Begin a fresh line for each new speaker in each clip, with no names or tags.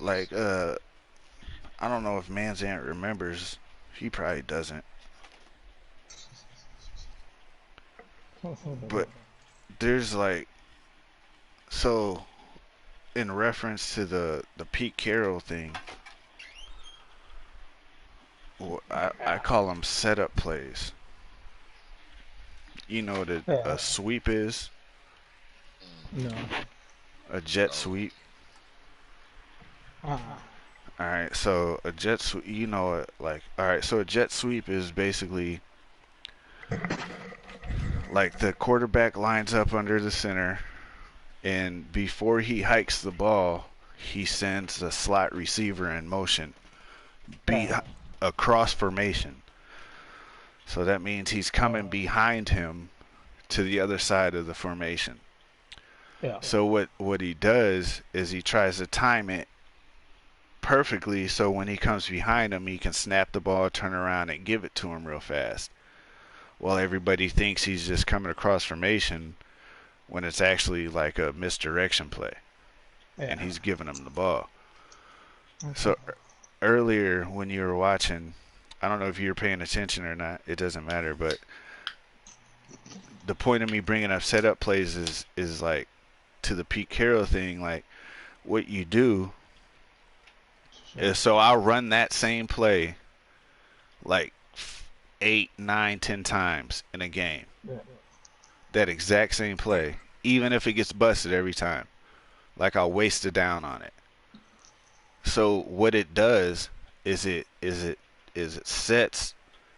like I don't know if Man's Aunt remembers. He probably doesn't. But there's like so in reference to the Pete Carroll thing, I call them setup plays. You know what a
Yeah.
sweep is?
No.
A jet
Oh,
sweep.
Uh-uh.
All right, so a jet sweep, you know it like all right, so a jet sweep is basically like the quarterback lines up under the center, and before he hikes the ball, he sends the slot receiver in motion, be
Yeah.
a cross formation. So that means he's coming behind him to the other side of the formation.
Yeah.
So what he does is he tries to time it perfectly so when he comes behind him, he can snap the ball, turn around, and give it to him real fast. While everybody thinks he's just coming across formation when it's actually like a misdirection play, and
Yeah.
he's giving him the ball.
Okay.
So earlier when you were watching, I don't know if you were paying attention or not. It doesn't matter, but the point of me bringing up setup plays is like to the Pete Carroll thing. Like what you do
Sure.
is so I'll run that same play like eight, nine, 10 times in a game.
Yeah.
That exact same play, even if it gets busted every time. Like I'll waste it down on it. So what it does is it sets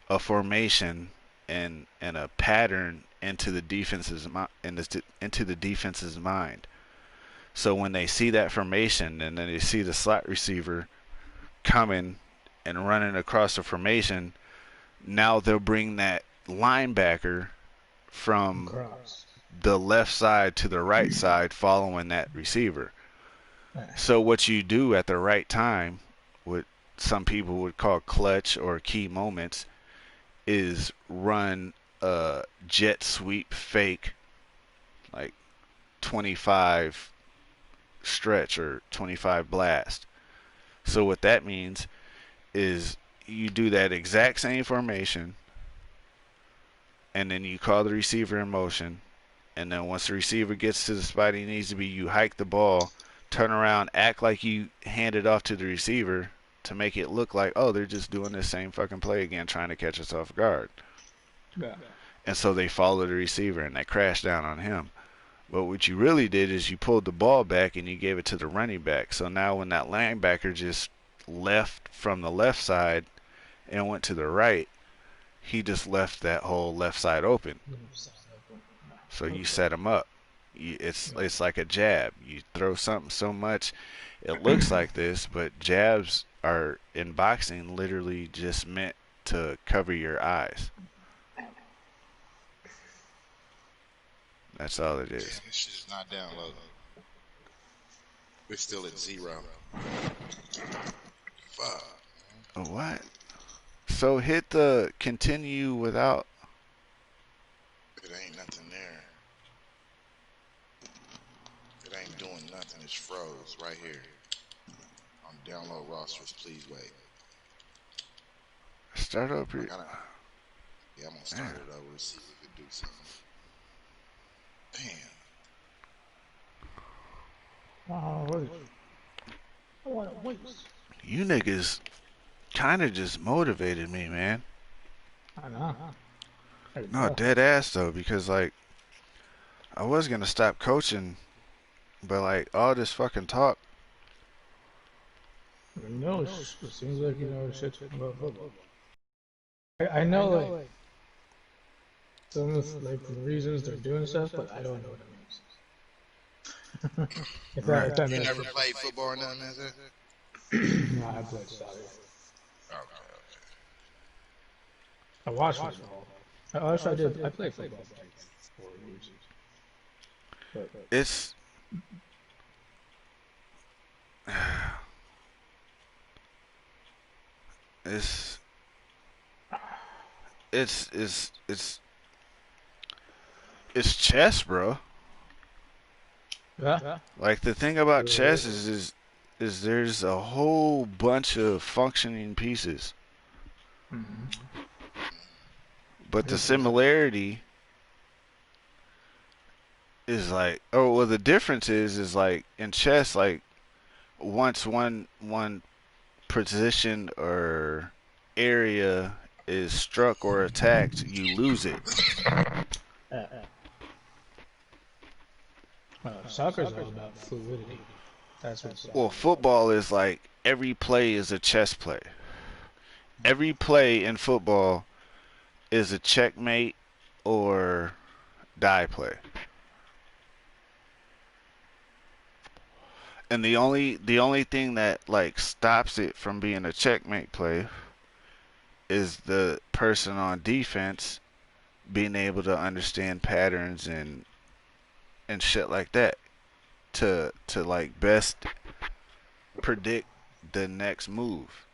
a formation and a pattern into the defense's mind. So when they see that formation and then they see the slot receiver coming and running across the formation, now they'll bring that linebacker from
Cross.
the left side to the right side following that receiver.
Yeah.
So what you do at the right time, what some people would call clutch or key moments, is run a jet sweep fake like 25 stretch or 25 blast. So what that means is you do that exact same formation and then you call the receiver in motion, and then once the receiver gets to the spot he needs to be, you hike the ball, turn around, act like you hand it off to the receiver to make it look like, oh, they're just doing this same fucking play again, trying to catch us off guard.
Yeah.
And so they follow the receiver and they crash down on him. But what you really did is you pulled the ball back and you gave it to the running back. So now when that linebacker just left from the left side and went to the right, he just left that whole left side open. So you
Okay.
set him up. It's like a jab. You throw something so much, it looks like this, but jabs are in boxing literally just meant to cover your eyes. That's all it
damn,
is.
this shit is not downloading. We're still at 0. Fuck.
What? So hit the continue without.
It ain't nothing there. It ain't doing nothing. It's froze right here. On download rosters, please wait.
Start up
I
here.
gotta. Yeah, I'm gonna start it over and see if we can do something. Damn.
Oh, wait. I want to wait.
You niggas kind of just motivated me, man.
I know. I
No,
know.
dead ass though, because like I was gonna stop coaching, but like all this fucking talk.
No, it seems like you know shit about football. I know like some of like the reasons they're doing stuff, but I don't know what it means.
Right.
If that
You
makes
never
sense.
played football or nothing, is it?
No, I played soccer.
Okay.
I watched football. Actually, I did. I played football for like 4 years. But
It's it's it's it's chess, bro.
yeah,
Like the thing about chess is is there's a whole bunch of functioning pieces,
Mm-hmm.
but
I
the
think that's it.
similarity is like, oh well, the difference is like in chess, like once one position or area is struck or attacked, you lose it.
Uh, soccer's all about fluidity. That's what
Well,
soccer's about.
football is like every play is a chess play. Every play in football is a checkmate or die play. And the only thing that like stops it from being a checkmate play is the person on defense being able to understand patterns and shit like that to like best predict the next move.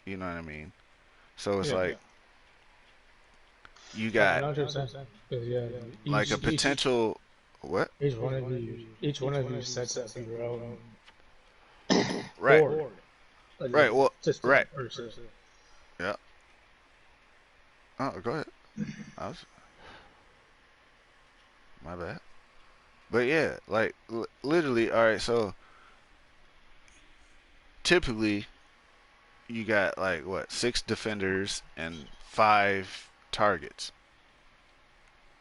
You know what I mean? So it's
Yeah.
like you
I
got
know what you're saying. Because yeah,
like a potential what?
each one of you sets up your own
Right.
board, like
Right. Well,
system
right.
or system.
Yeah. Oh, go ahead. I was my bad. But yeah, like literally. All right. So typically you got like what 6 defenders and 5 targets.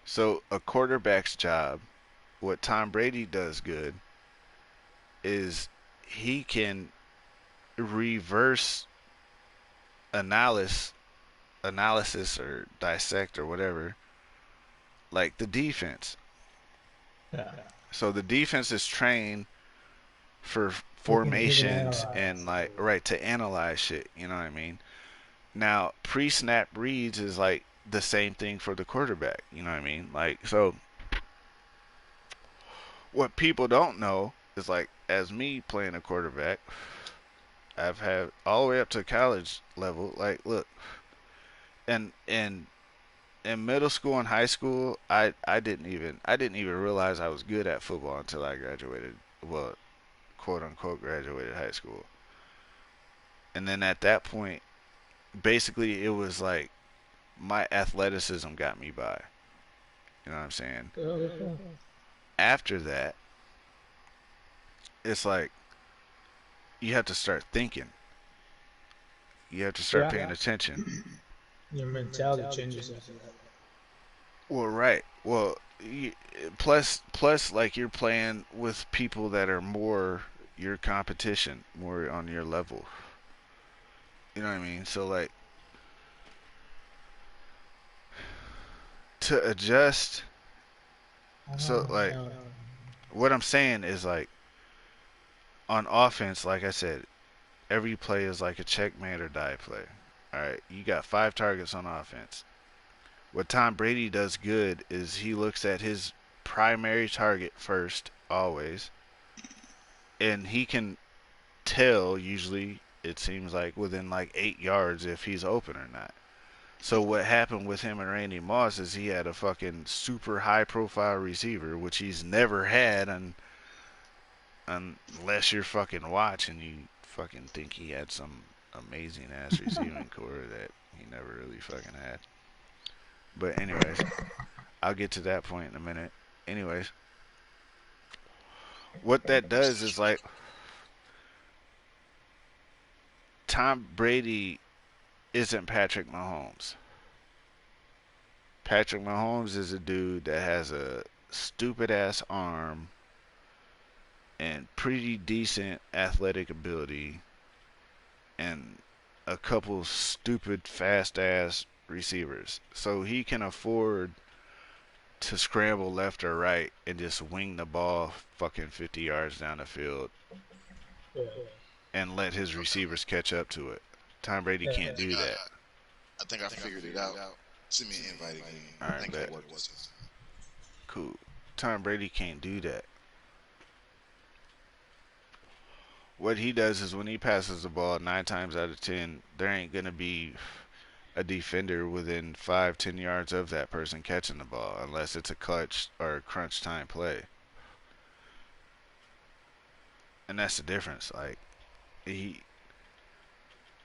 So a quarterback's job, what Tom Brady does good, is he can reverse analysis, analysis or dissect or whatever, like the defense.
Yeah,
So the defense is trained for
he can
formations
analyze
and
the
like
play.
right to analyze shit. You know what I mean? Now pre-snap reads is like the same thing for the quarterback. You know what I mean? Like so, what people don't know is like as me playing a quarterback, I've had all the way up to college level. Like look, and in middle school and high school, I didn't even realize I was good at football until I graduated. Well, quote unquote graduated high school. And then at that point, basically it was like my athleticism got me by. You know what I'm saying?
Yeah, that's fine.
After that, it's like you have to start thinking. You have to start
Yeah,
paying attention.
your mentality changes after that.
Well, right. Well, plus like you're playing with people that are more your competition, more on your level. You know what I mean? So like to adjust.
I
So
know, I
like
know.
what I'm saying is like on offense, like I said, every play is like a checkmate or die play. All right, you got 5 targets on offense. What Tom Brady does good is he looks at his primary target first, always, and he can tell usually it seems like within like 8 yards if he's open or not. So what happened with him and Randy Moss is he had a fucking super high profile receiver, which he's never had, unless you're fucking watching, you fucking think he had some amazing ass receiving core that he never really fucking had. But anyways, I'll get to that point in a minute. Anyways, what that does is like Tom Brady isn't Patrick Mahomes. Patrick Mahomes is a dude that has a stupid ass arm and pretty decent athletic ability and a couple stupid fast ass receivers. So he can afford to scramble left or right and just wing the ball fucking 50 yards down the field
Yeah,
and let his receivers catch up to it. Tom Brady
yeah.
can't do that.
I think I figured it out. Send me an invite again.
All
I
right,
think
bet.
it'll work this time.
Cool. Tom Brady can't do that. What he does is when he passes the ball, 9 times out of 10, there ain't gonna be a defender within 5, 10 yards of that person catching the ball, unless it's a clutch or crunch time play. and that's the difference. Like he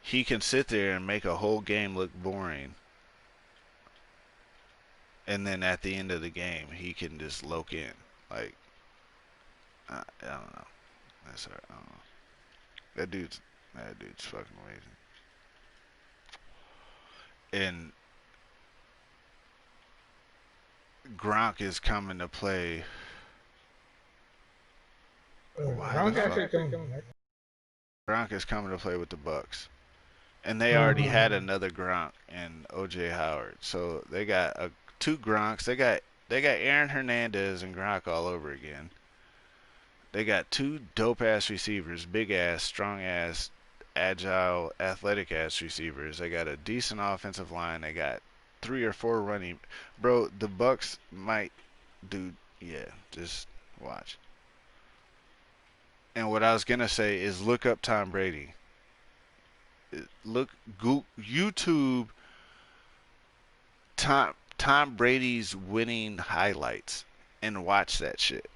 he can sit there and make a whole game look boring, and then at the end of the game, he can just loke in. Like I don't know. That's I don't know. That dude's that dude's fucking amazing. And Gronk is coming to play. Why the
Gronk
fuck?
actually coming back.
Gronk is coming to play with the Bucks, and they already
Uh-huh.
had another Gronk and OJ Howard. So they got two Gronks. They got Aaron Hernandez and Gronk all over again. They got two dope ass receivers, big ass, strong ass, agile, athletic ass receivers. They got a decent offensive line. They got three or four running. Bro, the Bucks might do. Yeah, just watch. And what I was gonna say is look up Tom Brady. Look, YouTube Tom Brady's winning highlights and watch that shit.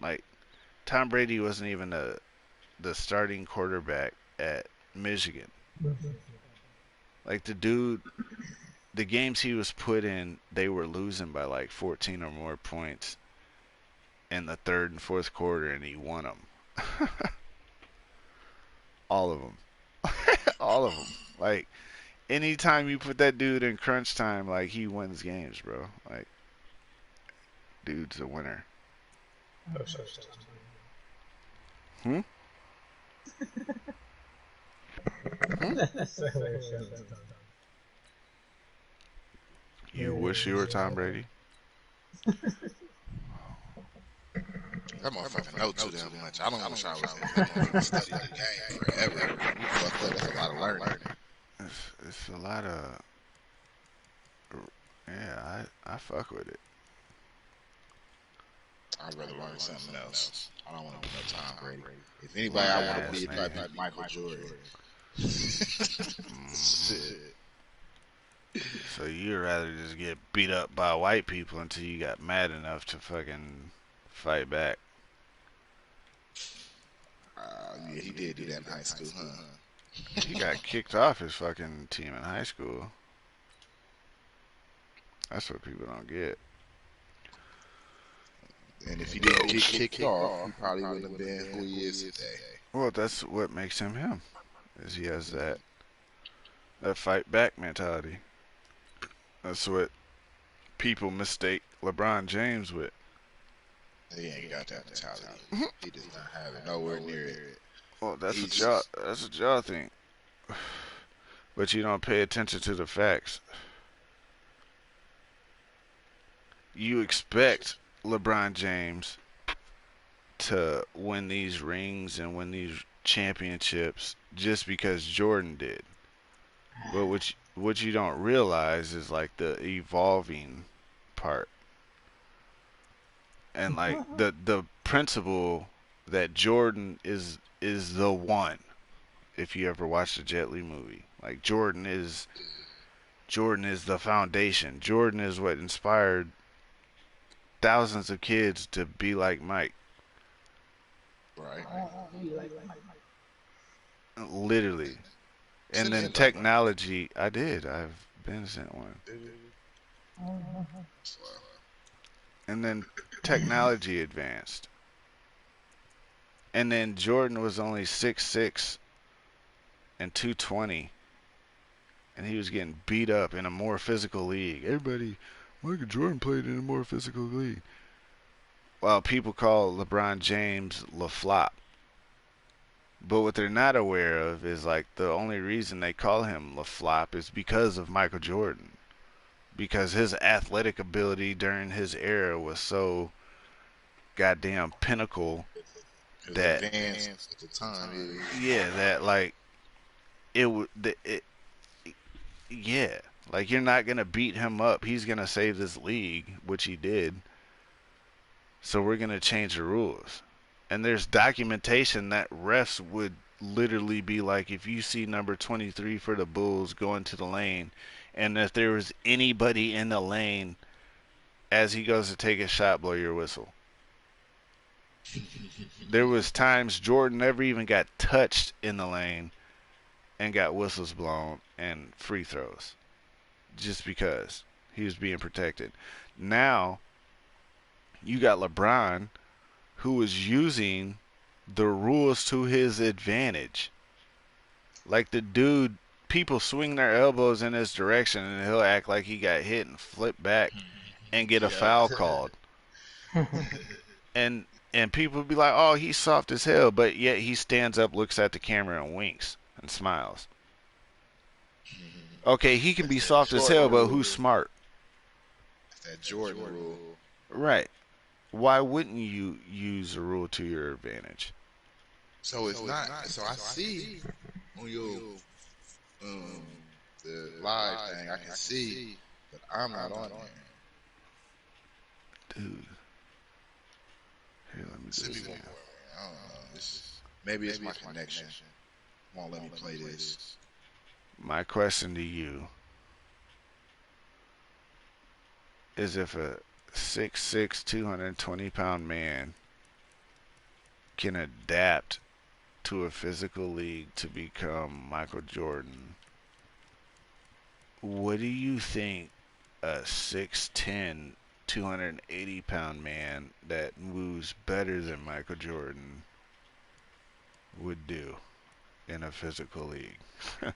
Like Tom Brady wasn't even the starting quarterback at Michigan. Like the games he was put in, they were losing by like 14 or more points in the third and fourth quarter, and he won them. All of them. All of them. Like anytime you put that dude in crunch time, like he wins games, bro. Like dude's a winner.
Oh, so sad.
Hmm? Hmm?
That's hilarious.
You wish you were Tom Brady?
That motherfucker know too damn much. I don't wish I was him. That motherfucker studied the game forever. You fucked up. That's a lot of learning.
It's a lot of yeah. I fuck with it.
I'd rather learn something else. I don't want to be no Tom Brady. If anybody I want to be, it'd probably be Michael Jordan. Shit.
So you'd rather just get beat up by white people until you got mad enough to fucking fight back.
Yeah, he did do that in high school, huh?
He got kicked off his fucking team in high school. That's what people don't get.
And if he didn't get kicked off, he probably wouldn't have been who he is today.
Well, that's what makes him him. Is he has that fight back mentality. That's what people mistake LeBron James with.
He ain't got that mentality. He does not have it. Nowhere near it.
Well, that's what y'all think. But you don't pay attention to the facts. You expect LeBron James to win these rings and win these championships just because Jordan did. But what you don't realize is like the evolving part and like the principle that Jordan is the one. If you ever watched the Jet Li movie, like Jordan is the foundation. Jordan is what inspired thousands of kids to be like Mike.
Right.
Literally. And
Send me
then
a number.
technology, I did. I've been sent one. And then technology advanced. And then Jordan was only 6'6" and 220, and he was getting beat up in a more physical league. Michael Jordan played in a more physical league. Well, people call LeBron James LaFlop. But what they're not aware of is like the only reason they call him LaFlop is because of Michael Jordan. Because his athletic ability during his era was so goddamn pinnacle
It was
that
advanced at the time.
yeah, that like it would it yeah, like you're not gonna beat him up. He's gonna save this league, which he did. So we're gonna change the rules. And there's documentation that refs would literally be like, if you see number 23 for the Bulls going to the lane, and if there was anybody in the lane as he goes to take a shot, blow your whistle. There was times Jordan never even got touched in the lane and got whistles blown and free throws just because he was being protected. Now you got LeBron who is using the rules to his advantage. Like the dude, people swing their elbows in his direction and he'll act like he got hit and flip back and get a
Yeah.
foul called. And and people be like, "Oh, he's soft as hell," but yet he stands up, looks at the camera, and winks and smiles. Okay, he can
That's
be
that
soft as
Jordan
hell, but
rule.
who's smart?
That's that Jordan rule.
Right. Why wouldn't you use a rule to your advantage?
So it's not. So I see on your um the live thing. I can see, but I'm not on there.
Dude, here, let me do
Send me
this
one
again.
more. Man. I don't know. Maybe it's my connection. Won't let me play this.
My question to you is if a 6'6", 220-pound man can adapt to a physical league to become Michael Jordan, what do you think a 6'10", 280-pound man that moves better than Michael Jordan would do in a physical league? Have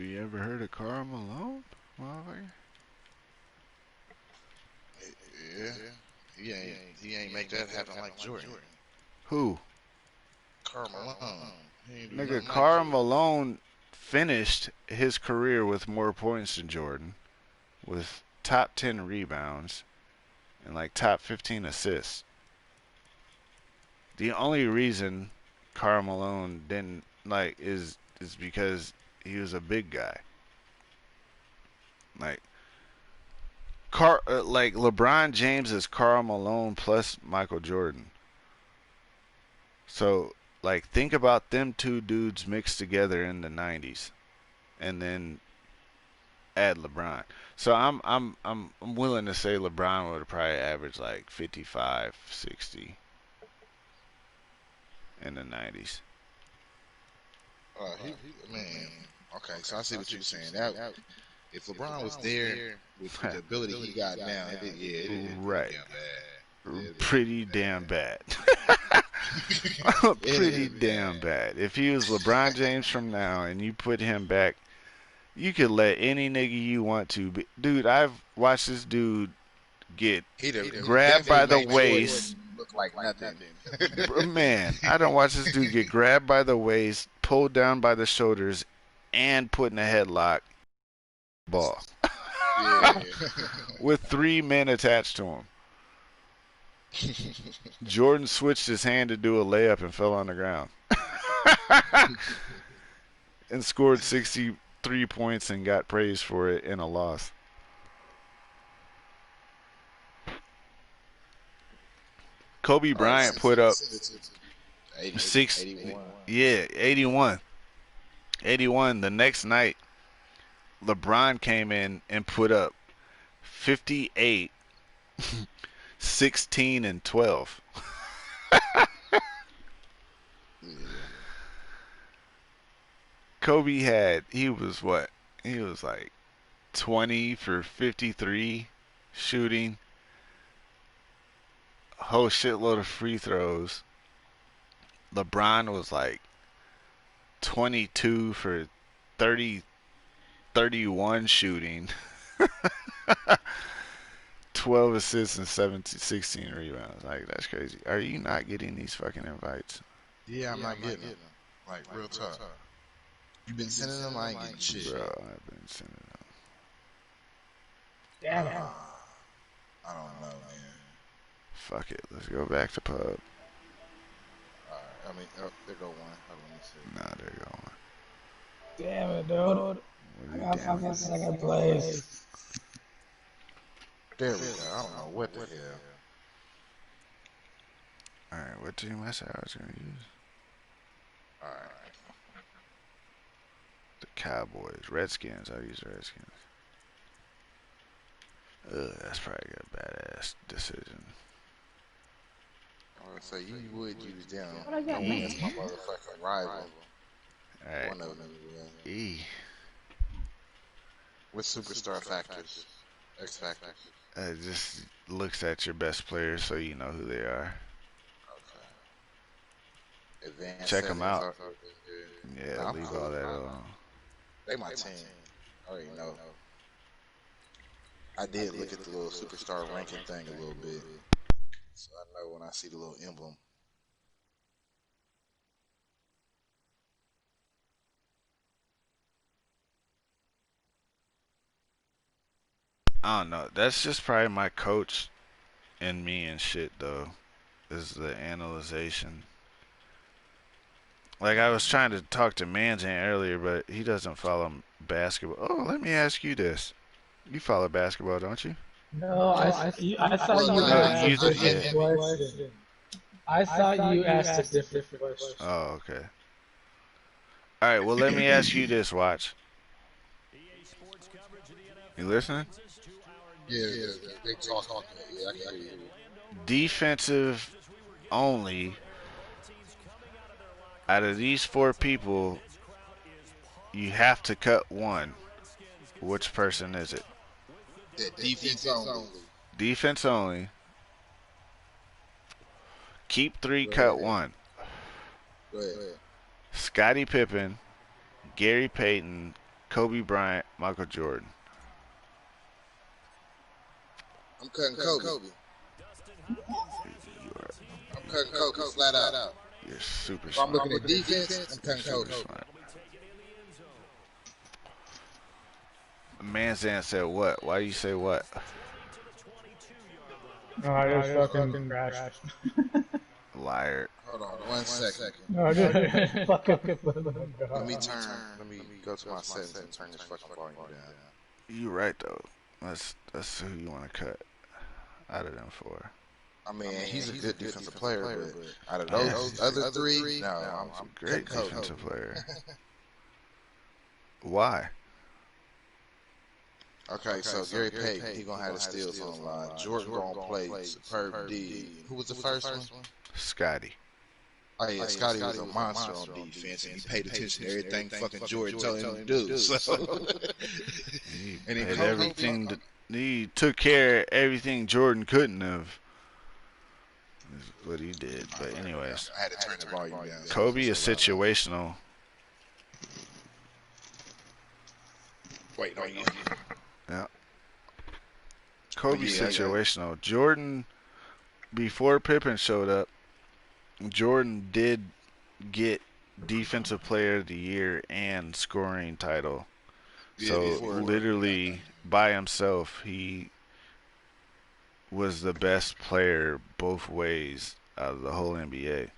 you ever heard of Karl Malone, motherfucker?
Yeah, he ain't make that happen like Jordan.
Who?
Karl Malone. He ain't do
Nigga,
nothing like
Karl
Jordan.
Malone finished his career with more points than Jordan, with top 10 rebounds and like top 15 assists. The only reason Karl Malone didn't like is because he was a big guy. Like like LeBron James is Karl Malone plus Michael Jordan. So like think about them two dudes mixed together in the 90s and then add LeBron. So I'm willing to say LeBron would probably average like 55, 60 in the 90s.
Man. Okay, so I see what you're saying. That if LeBron was there with the ability he got now, it'd be
Right.
damn bad. It'd be
Pretty damn bad. Pretty
It'd be
damn
bad.
bad. If he was LeBron James from now and you put him back, you could let any nigga you want to. Dude, I've watched this dude get
He
grabbed by
definitely
the
made
waist.
Jordan look like nothing.
Man, I don't watch this dude get grabbed by the waist, pulled down by the shoulders, and put in a headlock ball
Yeah.
with three men attached to him. Jordan switched his hand to do a layup and fell on the ground. And scored 63 points and got praised for it in a loss. Kobe
All right,
Bryant put up
80,
six,
81.
yeah, 81. 81. The next night, LeBron came in and put up 58, 16, and 12.
Yeah.
Kobe he was what? He was like 20 for 53 shooting, a whole shitload of free throws. LeBron was like 22 for 30, 31 shooting, 12 assists and 17, 16 rebounds. Like, that's crazy. Are you not getting these fucking invites?
Yeah, I'm not getting them. Like, real talk. You been sending them, I ain't getting shit.
Bro, I've been sending them.
Damn it.
I don't know, man.
Fuck it. Let's go back to pub.
Alright, I mean, oh, there go one. Hold on, let me see.
Nah, there you go.
Damn it, dude.
What
I
are you
got
damn
fucking
it?
second place.
There we go. I don't know what the hell.
Alright, what team I said I was going to use?
Alright.
The Cowboys. Redskins. I use Redskins. Ugh, that's probably a badass decision.
So you would use them
What I got?
going
E.
against my motherfucking rival.
All right.
One of them will.
E.
With superstar factors, X factors.
Just looks at your best players so you know who they are.
Okay. Advanced
Check them
settings
out.
are.
Yeah,
Nah, I'm
leave all
cool.
that alone.
They my team. I already know. I did look at the little superstar ranking thing a little bit, so I know when I see the little emblem.
I don't know. That's just probably my coach and me and shit though. Is the analyzation. Like I was trying to talk to Manjan earlier, but he doesn't follow basketball. Oh, let me ask you this. You follow basketball, don't you?
No, I thought
Well,
you
No,
asked a
you
different
yeah.
question. I thought you asked a different question.
Oh, okay. All right. Well, let me ask you this. Watch. You listening?
Yeah, they talking. Yeah, I can hear you.
Defensive only. Out of these four people, you have to cut one. Which person is it?
That defense only.
Defense only. Keep three,
Go
cut
ahead.
one.
Go ahead.
Scottie Pippen, Gary Payton, Kobe Bryant, Michael Jordan.
I'm cutting Kobe.
You are,
I'm cutting Kobe flat out.
you're super
If I'm
smart.
looking at defense, I'm
You're
cutting
super
Kobe.
smart. Manzan said what? Why do you say what?
No, I just fucking crashed.
Liar.
Hold on 1 second.
No, I just fucking.
Let me turn. Let me go to my settings and turn this fucking volume down.
You right though. That's who you want to cut out of them four.
I mean, he's a good defensive player, but out of
Yeah.
those other three, no, I'm
Great
cutting
defensive
Kobe.
player. Why?
Okay, so Gary Payton, he gonna have the steals on the line. Jordan gonna play superb D. Who was the first one?
Scotty.
Oh yeah, Scotty was a monster on defense, and he paid attention to everything fucking Jordan told him to do. So,
He
and then
had
Kobe,
everything that he took care of everything Jordan couldn't have. Is what he did. But anyways,
I had to turn the volume down.
Kobe is situational.
Wait, no, you.
Yeah. Kobe's
Yeah,
situational. Jordan, before Pippen showed up, Jordan did get Defensive Player of the Year and scoring title. So literally by himself, he was the best player both ways out of the whole NBA.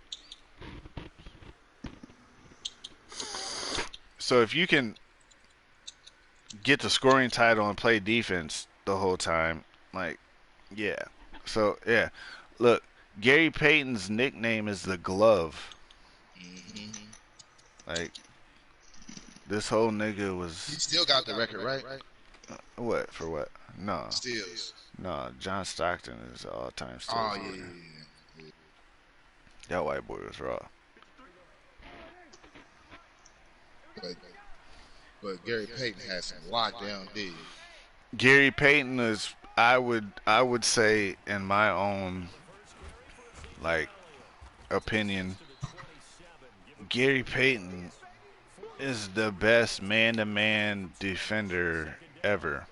So if you can get the scoring title and play defense the whole time, like, yeah. So yeah, look, Gary Payton's nickname is the Glove. Like, this whole nigga
He
was
still got the record, right?
what for what? No,
Steals.
no. John Stockton is all-time steals.
Oh
leader.
yeah.
That white boy was raw.
But Gary Payton has some lockdown D.
Gary Payton is, I would say, in my own like opinion, Gary Payton is the best man-to-man defender ever.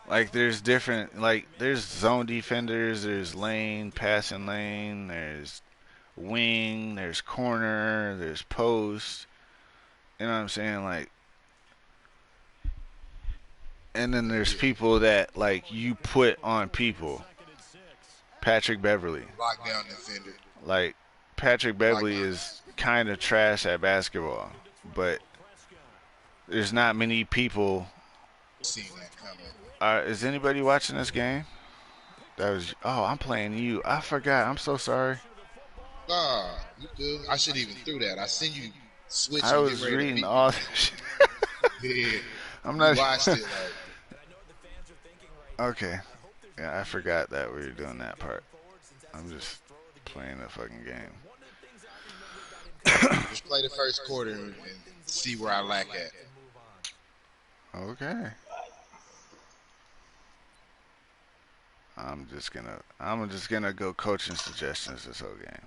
Like there's different, like there's zone defenders, there's lane, passing lane, there's wing, there's corner, there's post. You know what I'm saying? Like, and then there's people that like you put on people. Patrick Beverly.
Lockdown defender.
Like Patrick Beverly is kind of trash at basketball, but there's not many people.
Seeing that coming.
Is anybody watching this game? That was. Oh, I'm playing you. I forgot. I'm so sorry.
Nah, you good. I shouldn't even threw that. I seen you switch
I
and
was
get ready to
reading
beat
all
me.
that shit.
Yeah.
I'm
You
not.
watched it like,
Okay. Yeah, I forgot that we were doing that part. I'm just playing the fucking game.
Just play the first quarter and see where I lack at.
Okay. I'm just gonna go coaching suggestions this whole game.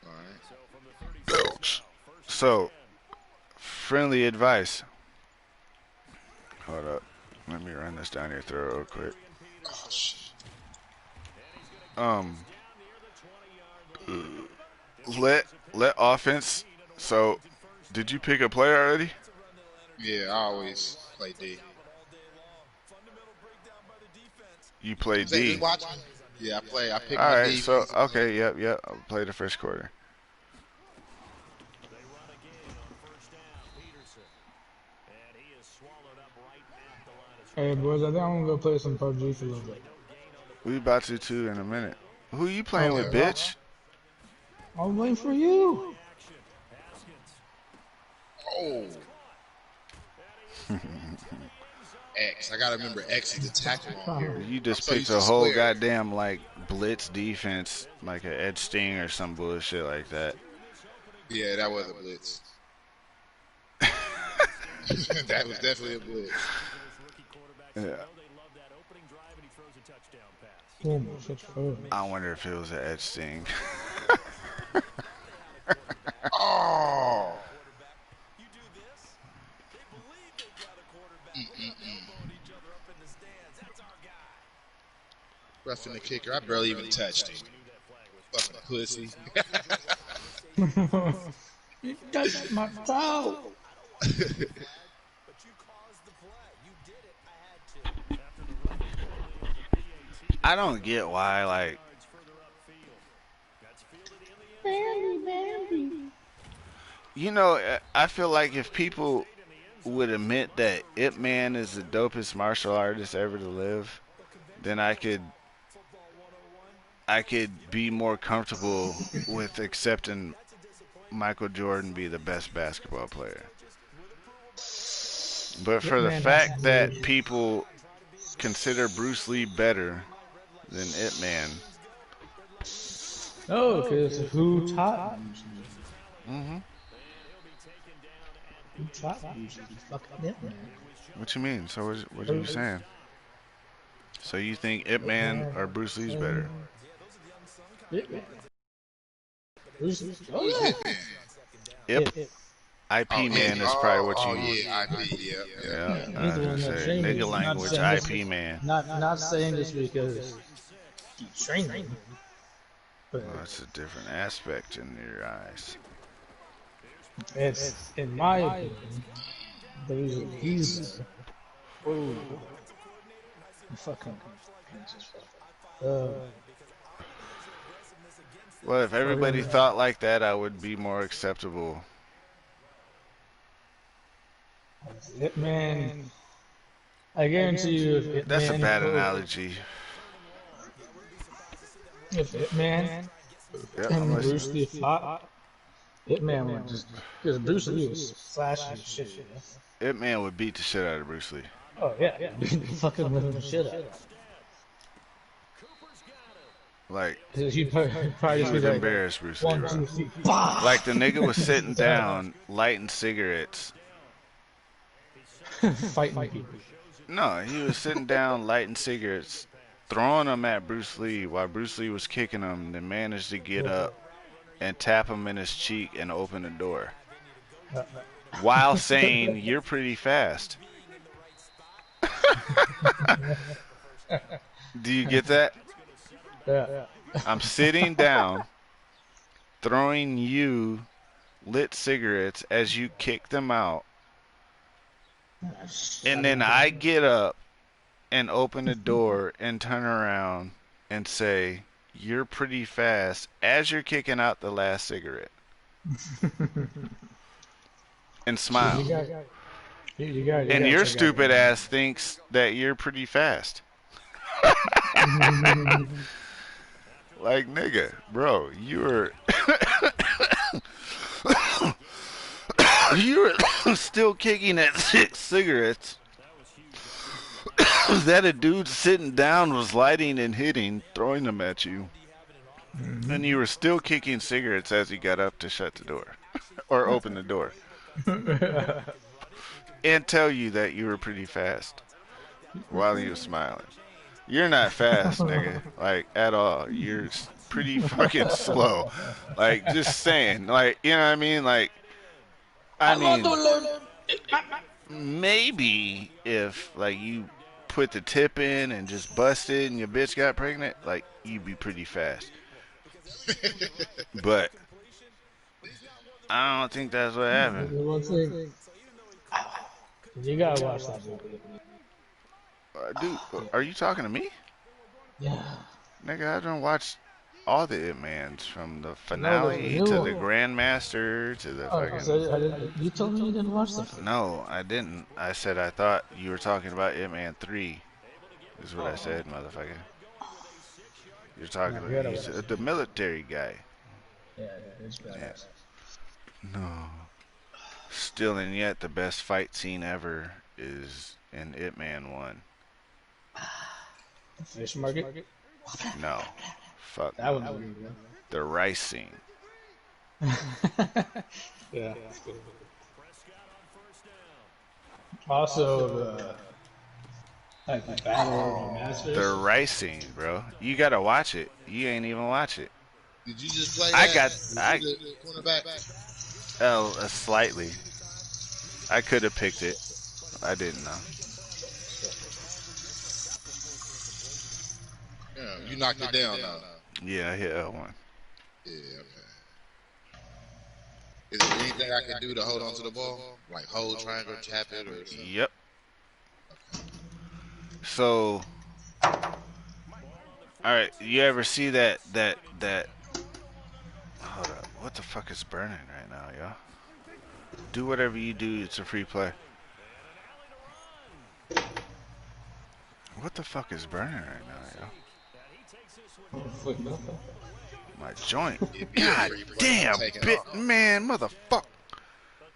All right.
So, friendly advice. Hold up. Let me run this down your throat real quick.
Oh shit.
Um, let offense. So, did you pick a player already?
Yeah, I always play D.
You play
I'm saying
D.
just watch me. Yeah, I pick
All
my
right. So,
defense.
okay. Yep. I'll play the first quarter.
Hey boys, I think I'm gonna go play some PUBG for a little bit.
We about to too in a minute. Who you playing with,
Yeah.
bitch?
I'm waiting for you.
Oh. X. I gotta remember X is the tackle on here.
You
I'm
just
so
picked
used to
a whole
square.
goddamn like blitz defense, like an edge sting or some bullshit like that.
Yeah, that was a blitz. That was definitely a blitz.
Yeah.
Oh my shit,
I wonder if it was an edge sting.
Oh. Mm-mm-mm. Roughing the kicker. I barely even touched him. Fucking pussy.
You touched my toe.
I don't get why, like, I feel like if people would admit that Ip Man is the dopest martial artist ever to live, then I could be more comfortable with accepting Michael Jordan be the best basketball player. But for the
Man has to
fact that
be.
people consider Bruce Lee better than Ip Man,
No, because who taught Bruce Lee?
hmm
Who taught Bruce Lee? Fucking it, man.
what you mean? So what are you saying? So you think Ip
It
Man
man.
or Bruce Lee's better?
And it man. Bruce Lee.
Who's
Oh
hit man?
yeah.
Ip
It.
Oh,
IP
it.
Man is probably
Oh,
what
oh,
you.
yeah. IP. Yep, yep.
Yeah,
Yeah,
I
he's
was
the
gonna
one that
say
trained
nigga
him. Not
language
saying this.
IP Man.
Not saying this because he trained him, but
Well, that's a different aspect in your eyes.
it's in my opinion. He's oh fucking uh
Well, if everybody
fucking
thought like that, I would be more acceptable.
Hitman. I guarantee you,
That's a bad analogy.
If Hitman
Yep, I'm
and
listening.
Bruce Lee fought, Hitman would just because Bruce Lee was flashy as shit. You know?
Ip Man would beat the shit out of Bruce Lee.
Oh yeah, fucking with the shit out.
Like,
He'd probably
he
just be
would
like
embarrass Bruce Lee,
one,
bro.
two, three, bah!
Like, the nigga was sitting down, lighting cigarettes.
Fighting people.
No, he was sitting down, lighting cigarettes, throwing them at Bruce Lee while Bruce Lee was kicking him, then managed to get up and tap him in his cheek and open the door. While saying, "You're pretty fast." Do you get that?
Yeah.
I'm sitting down, throwing you lit cigarettes as you kick them out, and then I get up and open the door and turn around and say, "You're pretty fast," as you're kicking out the last cigarette. And smile.
You got
And
to
your
check out
stupid ass thinks that you're pretty fast.
that.
Like, nigga, bro, you were still kicking at 6 cigarettes that a dude sitting down was lighting and hitting, throwing them at you, and you
Mhm.
were still kicking cigarettes as he got up to shut the door or open the door and tell you that you were pretty fast while he was smiling. You're not fast, nigga. Like at all. You're pretty fucking slow. Like just saying. Like you know what I mean? Like I
I'm not
mean,
gonna learn.
maybe if like you put the tip in and just busted and your bitch got pregnant, like you'd be pretty fast. But I don't think that's what happened.
One thing, you gotta watch that movie.
Dude, are you talking to me?
Yeah.
Nigga, I don't watch all the It Mans from the
No, the
finale
new
to the
one.
Grandmaster to the
Oh,
fucking.
so I didn't, you told me you didn't watch that.
No, I didn't. I said I thought you were talking about It Man 3. Is what I
Oh,
said, motherfucker. You're talking
no, you
about
gotta
you
watch
said
it.
the military guy.
Yeah, it's
Yeah.
badass.
No. Still and yet the best fight scene ever is in It Man 1.
Fish market.
No. Fuck
That
no.
one's good, bro.
The rice scene.
Yeah, it's good. Also, the like the Battle of the
The
Masters.
rice scene, bro. You gotta watch it. You ain't even watch it.
Did you just play
I
that?
got
Was you
I
the cornerback?
slightly. I could have picked it. I didn't know.
Yeah, you knocked it down now.
Yeah, I hit L1.
Yeah, okay. Is there anything I can do to hold on to the ball? Like hold triangle, tap it, or something?
Yep. So, all right. You ever see that? Hold up. What the fuck is burning right now, y'all? Do whatever you do. It's a free play. What the fuck is burning right now, y'all? My joint.
It'd be a
God
free play for
damn,
taking
bit
off.
man, motherfucker.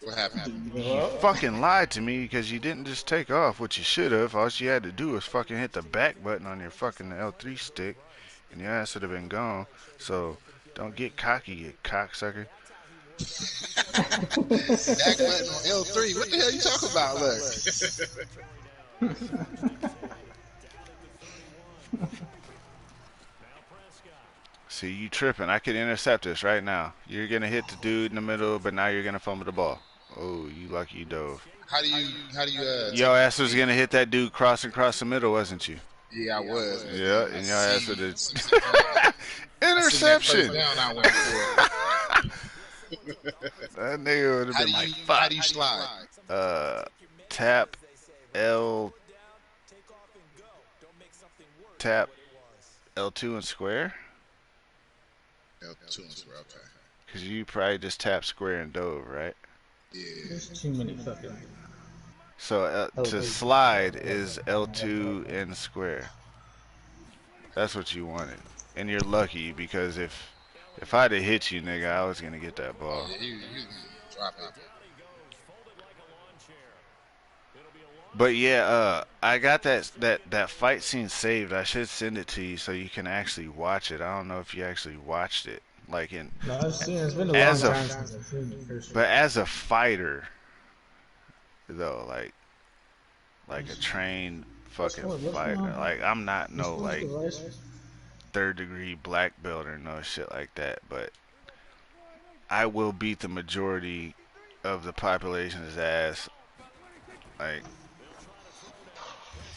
What happened?
You fucking lied to me because you didn't just take off, what you should have. All you had to do was fucking hit the back button on your fucking L3 stick, and your ass would have been gone. So don't get cocky, you cocksucker.
Back button on L3. What the hell you talking about? Look.
See, you tripping. I could intercept this right now. You're gonna hit the dude in the middle, but now you're gonna fumble the ball. Oh, you lucky you dove.
How do you take
Your
it?
ass was gonna hit that dude crossing across the middle, wasn't you?
Yeah, I was, but
Yeah,
then I
and your ass would
see
have
I seen that first
interception.
down I went for.
That nigga would have
How do
been like,
you how
fuck.
do you slide?
Uh, tap L, tap L2 and square.
L2 and square, okay.
Cause you probably just tap square and dove, right?
Yeah.
There's too many fucking
So to
elevations.
slide is L2 and square. That's what you wanted, and you're lucky because if I'd have hit you, nigga, I was gonna get that
Oh
ball.
yeah, you drop it.
But yeah, I got that fight scene saved. I should send it to you so you can actually watch it. I don't know if you actually watched it, like in
No, I've seen. It's been a long
as a
time since I've seen the first one.
but as a fighter though, like a trained fucking
What's
fighter.
one?
Like I'm not
Which
no
one's the
like
vice?
third degree black belt or no shit like that, but I will beat the majority of the population's ass, like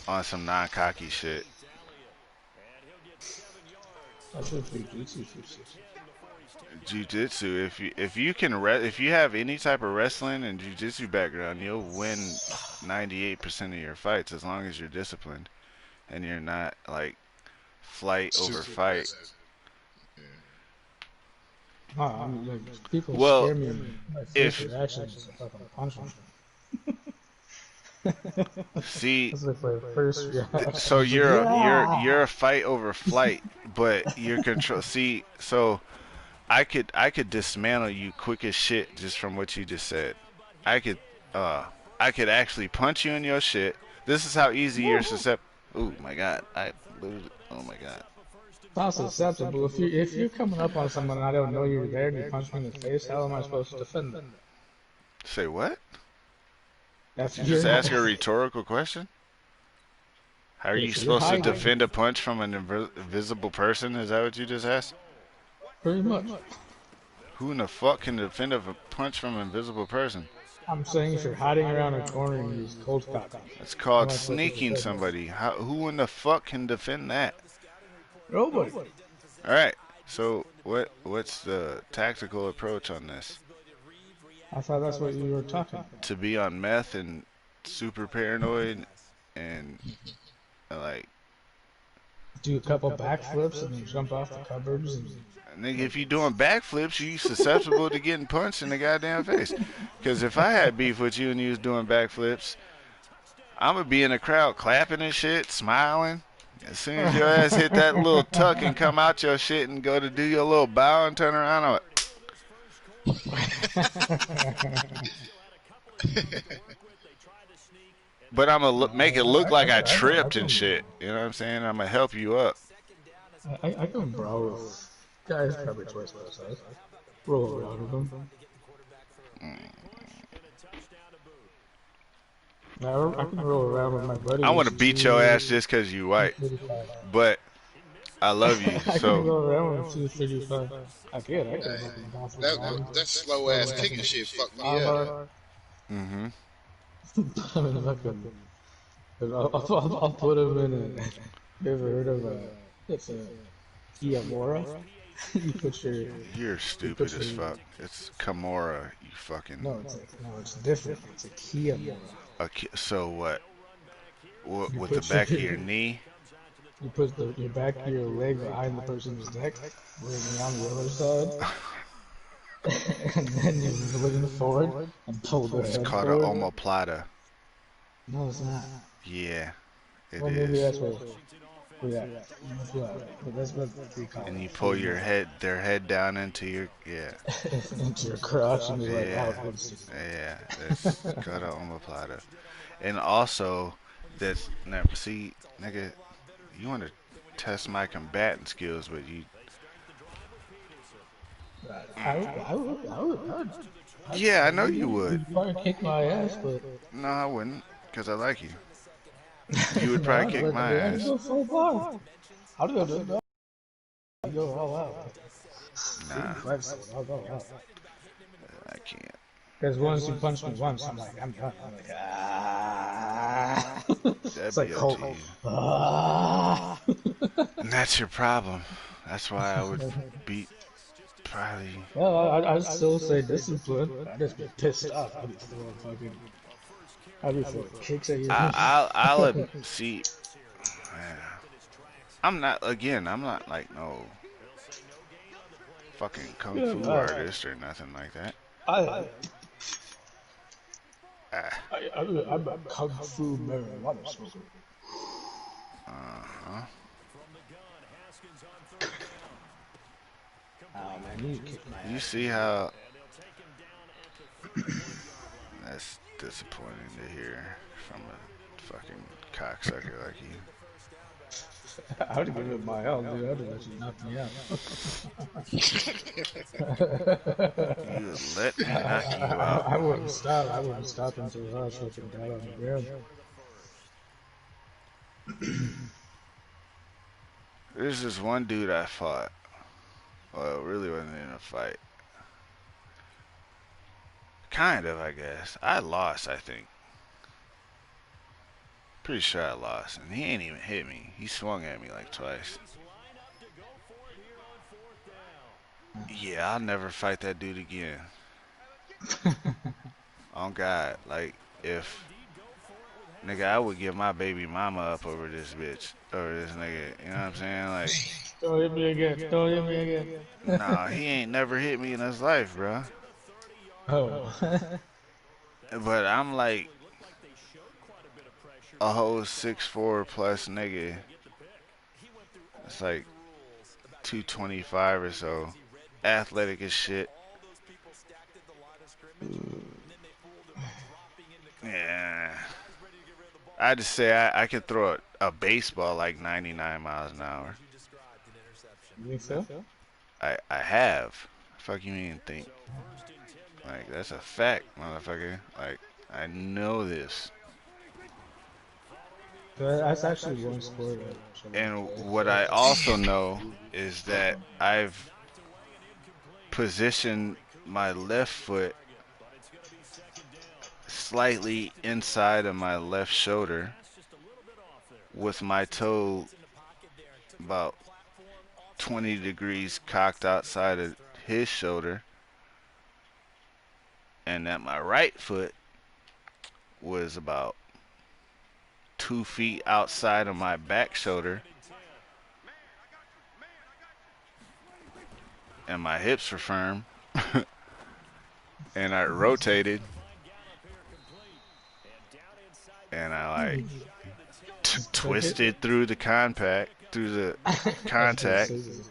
on some non-cocky shit.
That's what jujitsu is.
Jiu-jitsu, if you have any type of wrestling and jiu-jitsu background, you'll win 98% of your fights as long as you're disciplined and you're not like flight over
Super
fight.
aggressive. Yeah.
I'm, like, people
Well,
scare me. My first
if
reaction is to fucking punch them.
see,
That's like my first reaction.
so
It's like,
you're
yeah.
a fight over flight, but you're control. See, so I could dismantle you quick as shit just from what you just said. I could uh I could actually punch you in your shit. This is how easy you're susceptible. Oh my god. I literally. Oh my god.
Not susceptible. If you're coming up on someone and I don't know you're there and you punch me in the face, how am I supposed to defend that?
Say what?
If
You just
you're not,
ask a rhetorical question? How are you
if you're
supposed to
hiding,
defend a punch from an invisible person? Is that what you just asked?
pretty much.
Who in the fuck can defend a punch from an invisible person?
I'm saying if you're hiding around a corner and you use cold copy,
It's
how
called
am I supposed to
sneaking
defend that?
somebody. Who in the fuck can defend that?
Nobody.
All right. So what's the tactical approach on this?
I thought that's what you were talking about.
To be on meth and super paranoid and like
Do a couple backflips and then jump off the cupboards and
nigga,
like
if you doing backflips, you susceptible to getting punched in the goddamn face. Because if I had beef with you and you was doing backflips, I'm gonna be in the crowd clapping and shit, smiling. As soon as your ass hit that little tuck and come out your shit and go to do your little bow and turn around, I'm like, but I'm gonna make it look like I
I
tripped and
can
shit. You know what I'm saying? I'm gonna help you up.
I can brawl with guys probably twice my size. Roll around with them. I can roll around with my buddy,
I want
which
to
is
beat your ass just because you white,
235.
but I love you.
I can
So
roll around with 235. I can
Hey,
fucking bounce
that
around.
that slow
Throw
ass
the
kicking
fucking
shit fucked me
arm
up.
bar.
mm-hmm.
I mean, fucking. I'll put him in a. You ever heard of a? It's a Kiamora. you put your.
You're
You
stupid
put
as
your.
fuck. It's Kimura, you fucking.
No, it's different. It's a Kiamora.
So what?
You
With the
put your.
back of your knee?
You put your back of your leg behind the person's neck, leaning on the other side, and then you lean forward and pull their
It's
head
called a
forward.
omoplata.
No, it's not.
Yeah, it
Well, maybe
is.
that's what. Yeah, that's what we call
And you
it.
pull their head down into your, yeah,
Into your crotch and you're like
yeah,
out instantly.
yeah. That's called a omoplata. And also, that's never see, nigga. You want to test my combatant skills, but you.
I would.
Yeah, I know you would.
You'd probably kick my ass, but
No, I wouldn't, cause I like you. You would
no,
probably kick my
I'd
ass.
go full bar. I'd go all out.
Nah,
85 so I'll go out.
I can't.
Because once you punch me once, I'm like, I'm done. I'm like, ah. It's
That'd
like
be up to
Hulk.
you.
Ah.
And that's your problem. That's why I would beat probably.
Well, I'd still say discipline. I'd just be pissed off. I'd be throwing kicks at you.
I'll see. Man, I'm not again. I'm not like no fucking kung
Yeah,
fu artist or nothing like that.
I,
Ah,
I'm a kung fu marijuana smoker.
uh-huh.
Oh man, you kicked my
You
ass.
see how that's disappointing to hear from a fucking cocksucker like you.
I would give it my all, dude. I'd let you knock me out.
You would let me knock you out.
I wouldn't stop. I wouldn't stop until I was fucking down on the ground.
There's this one dude I fought. Well, it really wasn't in a fight. Kind of, I guess. I lost, I think. Pretty sure I lost. And he ain't even hit me. He swung at me like twice. Yeah, I'll never fight that dude again. On God. Like, if. Nigga, I would give my baby mama up over this bitch. Over this nigga. You know what I'm saying? Like,
Don't hit me again. Don't hit me again.
nah, he ain't never hit me in his life, bro.
Oh.
But I'm like a whole 6'4" plus nigga. It's like 225 or so. Athletic as shit. Yeah. I just say I could throw it. a baseball like 99 miles an hour.
You think so?
I have. Fuck you mean think? Like that's a fact, motherfucker. Like I know this.
That's actually one sport that should have
And
played.
what I also know is that I've positioned my left foot slightly inside of my left shoulder with my toe about 20 degrees cocked outside of his shoulder, and that my right foot was about 2 feet outside of my back shoulder, and my hips were firm, and I rotated, and I like
Just took it.
twisted through the
I was gonna
contact,
say this.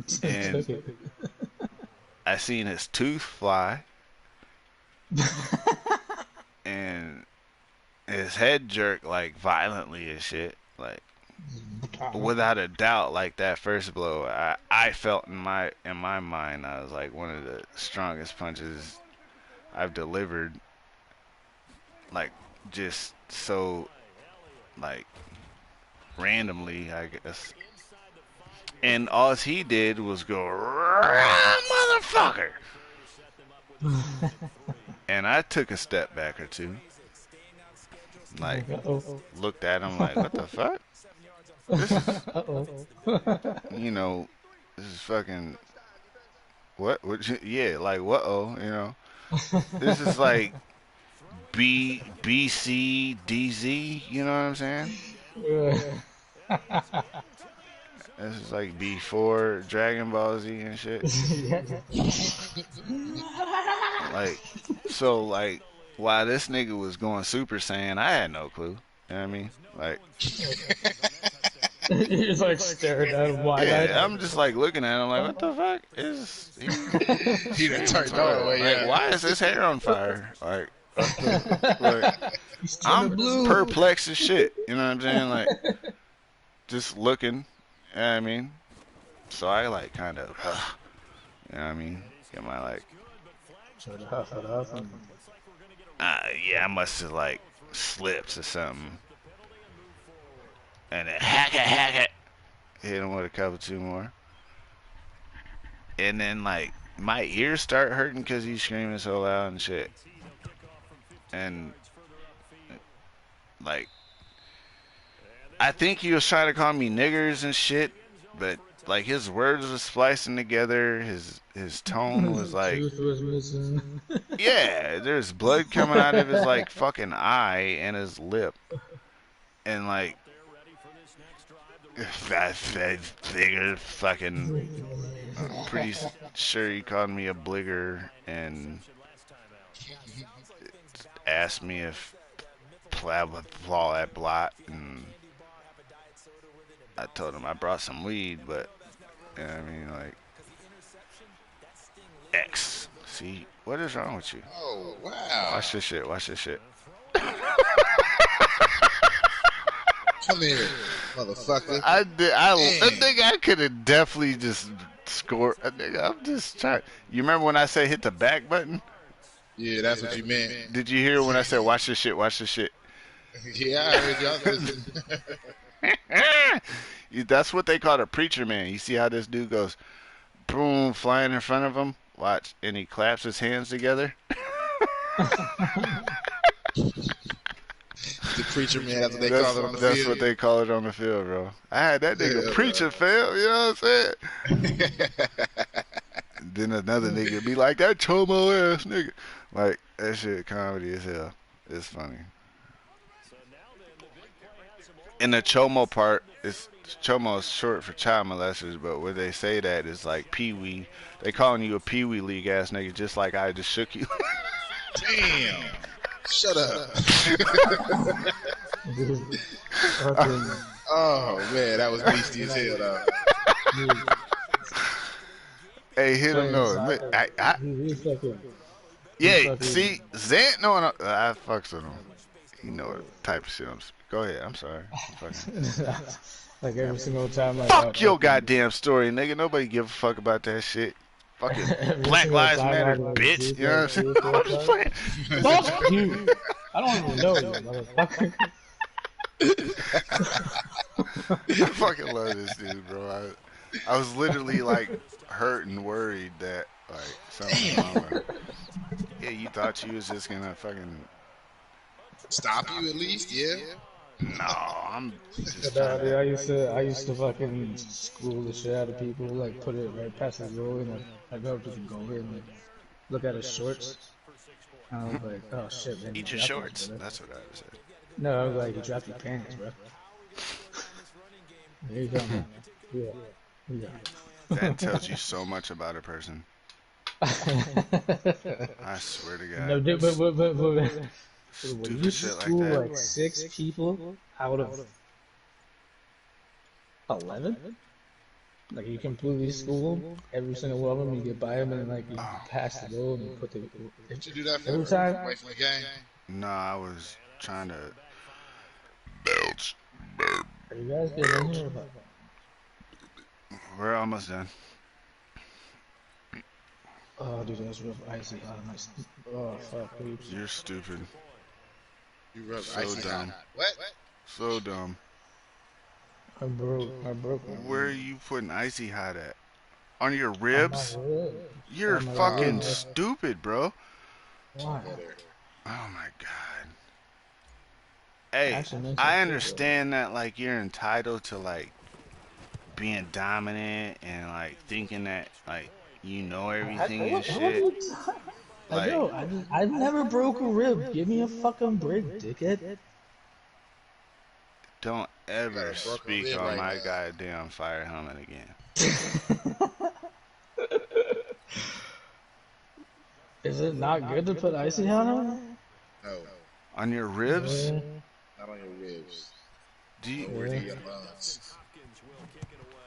Just
and
took it.
I seen his tooth fly, and his head jerk like violently and shit. Like without a doubt, like that first blow, I felt in my mind, I was like one of the strongest punches I've delivered. Like just so like randomly, I guess. And all he did was go, motherfucker. And I took a step back or two, like
Uh-oh.
looked at him like, what the fuck? This is,
Uh-oh.
this is fucking what? Yeah, like what? Oh, this is like B C D Z. You know what I'm saying? This is like before Dragon Ball Z and shit. Like, so like, while this nigga was going Super Saiyan, I had no clue. You know what I mean? Like,
You're just like staring at him wide-eyed.
yeah, I'm just like looking at him like, what the fuck is he?
He done turned all the way
Like,
up.
why is his hair on fire? Like, like
He's
I'm
turning blue.
perplexed as shit. You know what I'm saying? Like, just looking. You know what I mean? So I like kind of, you know what I mean? Get my like,
Sort of huff it up and
yeah, I must have like slipped or something. And then hack it. Hit him with a couple, two more. And then like my ears start hurting because he's screaming so loud and shit. And like, I think he was trying to call me niggers and shit, but like his words was splicing together. His tone was like,
tooth was missing.
yeah, there's blood coming out of his like fucking eye and his lip, and like that figure fucking. I'm pretty sure he called me a bligger and asked me if I would fall at blot, and I told him I brought some weed, but you know what I mean, like X. See, what is wrong with you?
Oh wow!
Watch this shit. Watch this shit.
Come here, motherfucker.
I think I could have definitely just scored. I think I'm just trying. You remember when I said hit the back button?
Yeah, that's what you meant.
Did you hear when I said watch this shit? Watch this shit.
Yeah, I heard y'all listen.
That's what they call a preacher man. You see how this dude goes, boom, flying in front of him. Watch, and he claps his hands together.
The preacher man, that's what they call it on the field.
That's what they call it on the field, bro. I had that nigga
Yeah,
preacher fail. You know what I'm saying? Then another nigga be like, that chomo ass nigga. Like, that shit comedy as hell. It's funny. And the chomo part, chomo is short for child molesters, but where they say that is like pee-wee. They calling you a pee-wee league ass nigga just like I just shook you.
Damn. Shut up. Oh man, that was beastie as hell though.
Hey, hit him though. Yeah, see, Zant knowing I fucks with him. He know what type of shit I'm Go ahead. I'm sorry. I'm fucking.
Like every single time, like
Fuck your
fucking
goddamn story, nigga. Nobody give a fuck about that shit. Fucking
every
Black
single
Lives
time I
Matter,
like
bitch.
sleep
You know what
like
I'm saying?
3 or 4
I'm just
o'clock.
playing.
Fuck you! I don't even know you, motherfucker.
I fucking love this dude, bro. I was literally like hurt and worried that like something was wrong with him. Yeah, you thought you was just gonna fucking.
Stop you at least, yeah.
No, I'm just trying
Nah, dude,
to.
I used to fucking school the shit out of people, like put it right past the goal, and like I go up to the goal and like look at his shorts. I was like, oh shit, man, you
Eat your
dropped those,
shorts.
brother.
That's what I would say.
No, I was like, you dropped your pants, bro. There you go, man. Yeah, yeah.
That tells you so much about a person. I swear to
No,
God.
dude, but when you
Stupid shit like
school
that.
like 6 people out of 11, like you completely school them, every single one of them, you get by them, and then like you
Oh,
pass the goal and you put the
Did you do that for
every time.
away from the game?
no, I was trying to belch. Burp,
Are you guys getting in
belch.
here? But
We're almost done.
oh, dude, that's real icy hot on my. Oh fuck, oops.
You're stupid.
You rub
So
icy hot.
dumb.
What?
So dumb.
I broke my
Where are
rib.
you putting icy hot at? On your
On my
ribs?
rib.
You're
On my rib.
fucking stupid, bro.
Why?
Better.
Oh my god. Hey,
Actually, makes it
I
feel good.
understand that like you're entitled to like being dominant and like thinking that like you know everything and
What are
shit.
you talking? I
Like,
know. I've never broke a rib. Give me a fucking break, dickhead.
don't
You got
ever
a broken
speak
rib
on
right
my
now.
goddamn fire helmet again.
Is it not good to put icing on
No,
On your
it?
ribs?
not on your ribs.
Do you,
Nowhere near
Yeah.
your lungs.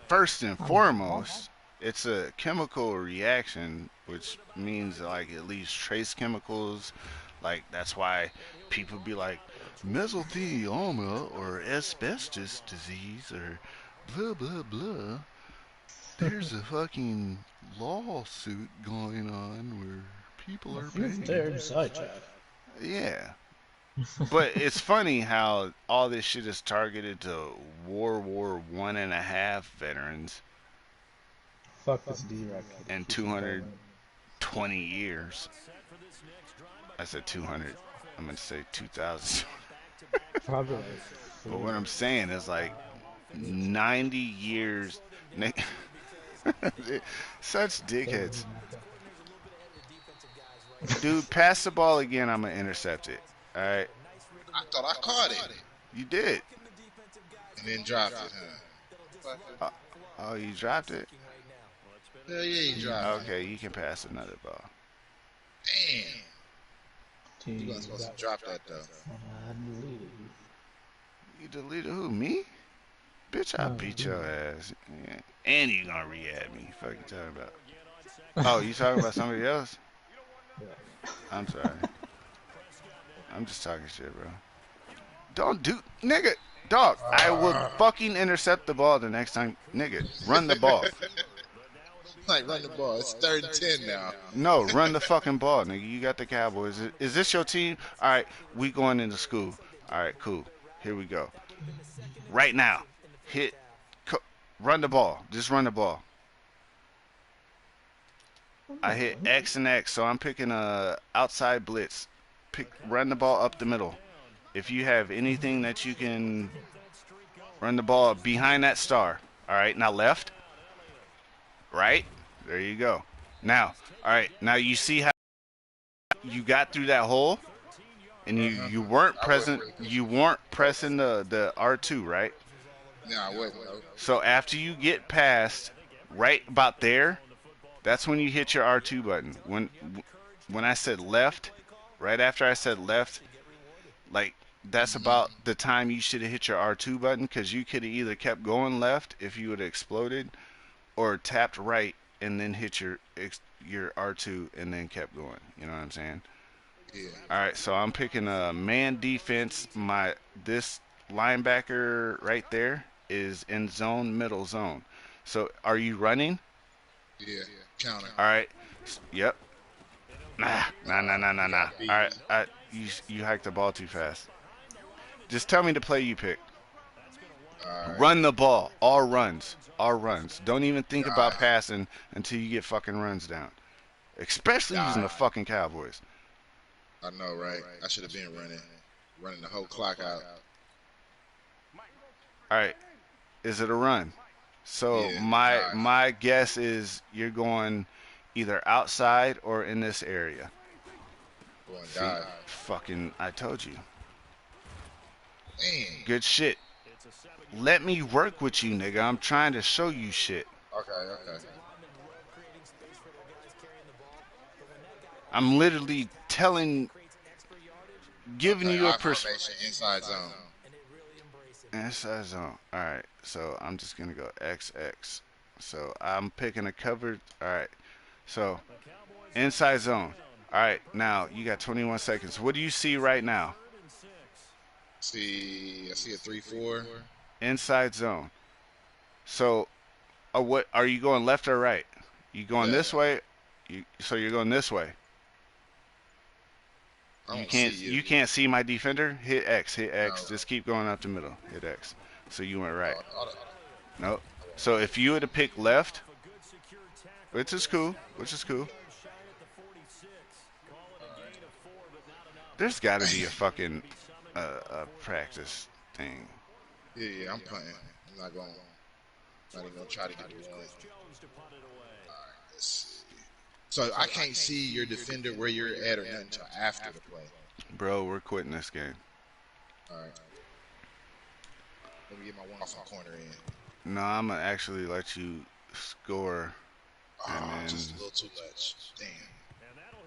first and
I'm,
foremost, it's a chemical reaction, which means like it leaves trace chemicals. Like that's why people be like mesothelioma or asbestos disease or blah blah blah. There's a fucking lawsuit going on where people
I
are
feel
paying.
very sidetracked.
Yeah. But it's funny how all this shit is targeted to World War One and a half veterans
Fuck this D-Rock kid. He
and
keeps inviting
220 years. I said 200. I'm going to say 2000.
probably like
But what
40.
I'm saying is like 90 years. Such dickheads. Dude, pass the ball again. I'm going to intercept it. All right.
I thought I caught it
You did.
and then dropped it, huh? Fucker.
Uh, oh, you dropped it?
Hell yeah, you dropped it.
Okay, you can pass another ball.
Damn. You weren't
Dude,
supposed to drop that though.
I deleted you.
You deleted who? Me? Bitch, I
No,
beat
dude.
your ass. Yeah. And you gonna re-add me. Fuck you talking about? Oh, you talking about somebody else?
Yeah.
I'm sorry. I'm just talking shit, bro. Don't do, nigga, dog. I will fucking intercept the ball the next time, nigga. Run the ball.
Like run the ball. It's 3rd and 10 now.
No, run the fucking ball, nigga. You got the Cowboys. Is this your team? All right, we going into school. All right, cool. Here we go. Right now, hit, run the ball. Just run the ball. I hit X and X, so I'm picking a outside blitz. Run the ball up the middle. If you have anything that you can run the ball behind that star. All right, now left, right. There you go. Now, all right, now you see how you got through that hole, and you weren't
I wasn't
present.
really
You
good.
weren't pressing the R2, right?
No, I wasn't. No.
So after you get past right about there, that's when you hit your R2 button. When I said left, right after I said left, like that's about the time you should have hit your R2 button because you could have either kept going left if you would have exploded or tapped right and then hit your R2 and then kept going. You know what I'm saying?
Yeah.
All right, so I'm picking a man defense. My this linebacker right there is in zone, middle zone. So are you running?
Yeah, counter.
All right. Yep. Nah, nah, nah, nah, nah,
You
nah.
got
All
beat
right.
me.
You hiked the ball too fast. Just tell me the play you pick.
All right.
Run the ball. All runs. All runs. Don't even think
All
about
right.
passing until you get fucking runs down. Especially
All
using the
right.
fucking Cowboys.
I know, right? I should have been running the whole clock out.
All right. Is it a run? So
Yeah,
my
dive.
my guess is you're going either outside or in this area.
Going
See,
dive.
fucking, I told you.
Man.
Good shit. Let me work with you, nigga. I'm trying to show you shit.
Okay, okay.
I'm literally telling, giving
Okay,
you a
I formation inside zone.
inside zone. All right, so I'm just gonna go XX. So I'm picking a cover. All right, so inside zone. All right, now you got 21 seconds. What do you see right now?
See, I see a 3-4.
Inside zone. So, what are you going left or right? You going
Left.
this way? So you're going this way.
I
You
don't see
can't
you.
you can't see my defender. Hit X. Hit
No.
X. Just keep going up the middle. Hit X. So you went right.
Oh,
Nope. So if you were to pick left, which is cool, which is cool, there's got to be a fucking a practice thing.
yeah, yeah, I'm punting. I'm not even gonna try to get the one. Alright, let's see. So I can't see your defender where you're at or nothing until after the play.
Bro, we're quitting this game.
Alright. Let me get my one off corner in.
No, I'm gonna actually let you score, and
Oh,
then
just a little too much. Damn.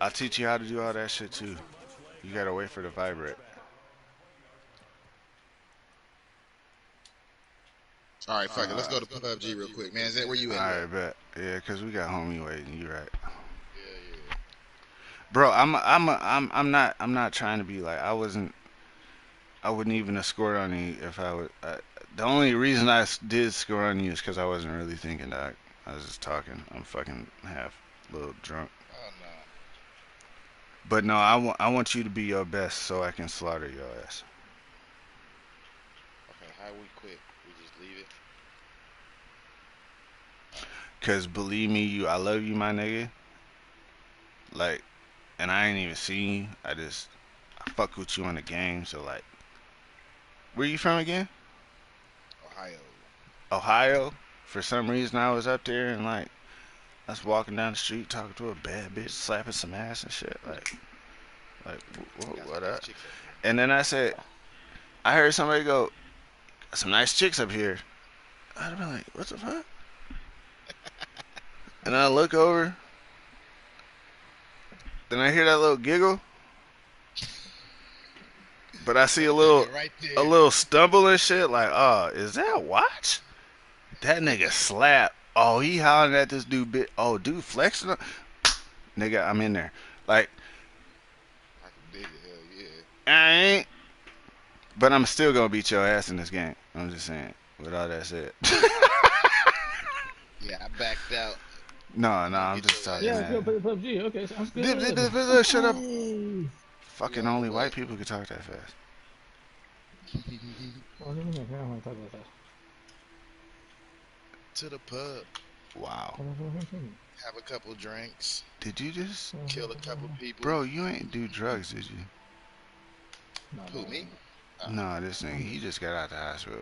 I'll teach you how to do all that shit too. You gotta wait for the vibrate.
Alright, fuck it. Let's go to PUBG real quick, man. Is that where you
All
at,
right,
look?
bet. Yeah, cause we got homie waiting. You right,
Yeah, yeah.
bro. I'm not trying to be like I wouldn't even have scored on you if I would. The only reason did score on you is because I wasn't really thinking, dog. I was just talking. I'm fucking half a little drunk.
Oh, no.
But no, I want you to be your best so I can slaughter your ass.
Okay, how we quit? We just leave it?
Cause believe me, I love you, my nigga. Like, and I ain't even seen you. I fuck with you on the game. So like, where you from again?
Ohio.
Ohio. For some reason, I was up there and like, I was walking down the street talking to a bad bitch, slapping some ass and shit. Like,
Got
what
some nice
up?
chicks up here.
And then I said, I heard somebody go, some nice chicks up here. I'd be like, what the fuck? And I look over, then I hear that little giggle, but I see
Right
a
there.
little stumble and shit. Like, oh, is that watch? That nigga slap. Oh, he hollering at this dude. Oh, dude flexing. Nigga, I'm in there. Like,
I can dig it. Hell yeah.
I ain't. But I'm still gonna beat your ass in this game. I'm just saying. With all that said.
Yeah, I backed out.
No, no,
I'm gonna
I'm
get
just
your
talking,
Yeah,
ass.
let's go
man.
play PUBG. Okay, sounds good.
Shut up.
Hey.
You
Fucking
on
only
the
white
way?
people can talk that fast.
Well, I don't want to talk about that.
To the pub.
Wow.
Have a couple drinks.
Did you just,
Kill a couple people.
bro? You ain't do drugs, did you?
No,
Who, me?
No, this nigga. He just got out the hospital.